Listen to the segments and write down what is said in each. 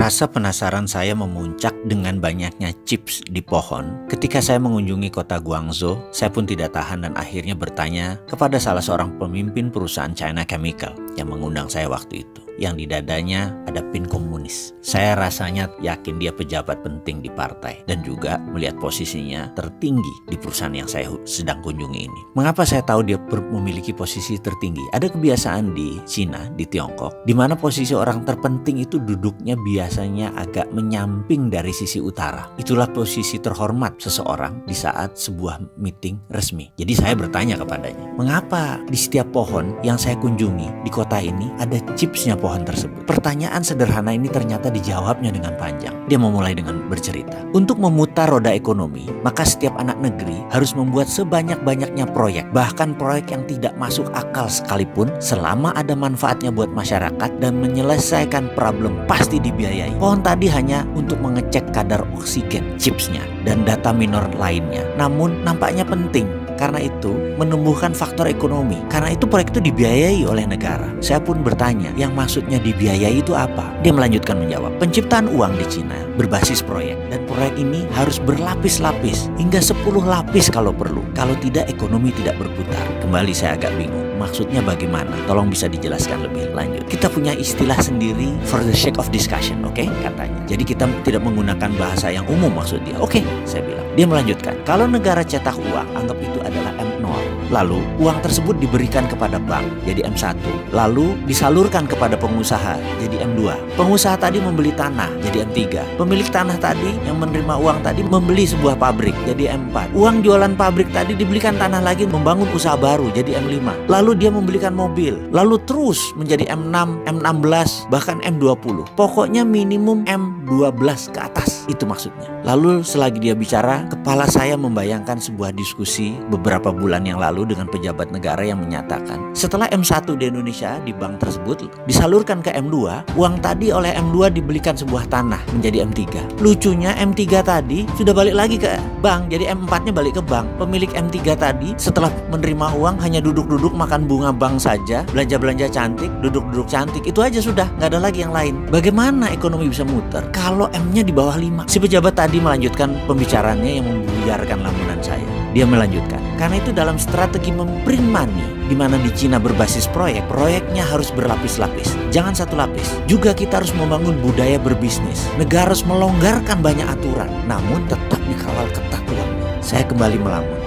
Rasa penasaran saya memuncak dengan banyaknya chips di pohon. Ketika saya mengunjungi kota Guangzhou, saya pun tidak tahan dan akhirnya bertanya kepada salah seorang pemimpin perusahaan China Chemical yang mengundang saya waktu itu. Yang di dadanya ada pin komunis. Saya rasanya yakin dia pejabat penting di partai dan juga melihat posisinya tertinggi di perusahaan yang saya sedang kunjungi ini. Mengapa saya tahu dia memiliki posisi tertinggi? Ada kebiasaan di Cina, di Tiongkok, di mana posisi orang terpenting itu duduknya biasanya agak menyamping dari sisi utara. Itulah posisi terhormat seseorang di saat sebuah meeting resmi. Jadi saya bertanya kepadanya, mengapa di setiap pohon yang saya kunjungi di kota ini ada chipsnya pohon tersebut? Pertanyaan sederhana ini ternyata dijawabnya dengan panjang. Dia memulai dengan bercerita, untuk memutar roda ekonomi, maka setiap anak negeri harus membuat sebanyak-banyaknya proyek, bahkan proyek yang tidak masuk akal sekalipun, selama ada manfaatnya buat masyarakat dan menyelesaikan problem pasti dibiayai. Pohon tadi hanya untuk mengecek kadar oksigen chipsnya dan data minor lainnya, namun nampaknya penting. Karena itu menumbuhkan faktor ekonomi. Karena itu proyek itu dibiayai oleh negara. Saya pun bertanya, yang maksudnya dibiayai itu apa? Dia melanjutkan menjawab, penciptaan uang di Cina berbasis proyek. Dan proyek ini harus berlapis-lapis, hingga 10 lapis kalau perlu. Kalau tidak, ekonomi tidak berputar. Kembali saya agak bingung. Maksudnya bagaimana? Tolong bisa dijelaskan lebih lanjut. Kita punya istilah sendiri for the sake of discussion, oke? Katanya. Jadi kita tidak menggunakan bahasa yang umum maksud dia. Oke, saya bilang. Dia melanjutkan, kalau negara cetak uang, anggap itu adalah M0. Lalu uang tersebut diberikan kepada bank, jadi M1. Lalu disalurkan kepada pengusaha, jadi M2. Pengusaha tadi membeli tanah, jadi M3. Pemilik tanah tadi yang menerima uang tadi membeli sebuah pabrik, jadi M4. Uang jualan pabrik tadi dibelikan tanah lagi membangun usaha baru, jadi M5. Lalu dia membelikan mobil, lalu terus menjadi M6, M16, bahkan M20. Pokoknya minimum M12 ke atas, itu maksudnya. Lalu selagi dia bicara, kepala saya membayangkan sebuah diskusi beberapa bulan yang lalu dengan pejabat negara yang menyatakan, setelah M1 di Indonesia di bank tersebut disalurkan ke M2, uang tadi oleh M2 dibelikan sebuah tanah menjadi M3. Lucunya M3 tadi sudah balik lagi ke bank, jadi M4-nya balik ke bank. Pemilik M3 tadi setelah menerima uang hanya duduk-duduk makan bunga bank saja, belanja-belanja cantik, duduk-duduk cantik, itu aja sudah, nggak ada lagi yang lain. Bagaimana ekonomi bisa muter kalau M-nya di bawah 5? Si pejabat tadi melanjutkan pembicaraannya yang membuyarkan lamunan saya. Dia melanjutkan, karena itu dalam strategi memprint money, di mana di Cina berbasis proyek, proyeknya harus berlapis-lapis, jangan satu lapis. Juga kita harus membangun budaya berbisnis. Negara harus melonggarkan banyak aturan, namun tetap dikawal ketat uangnya. Saya kembali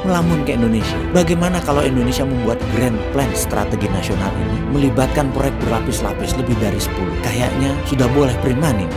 melamun ke Indonesia. Bagaimana kalau Indonesia membuat grand plan strategi nasional ini, melibatkan proyek berlapis-lapis lebih dari 10? Kayaknya sudah boleh print money.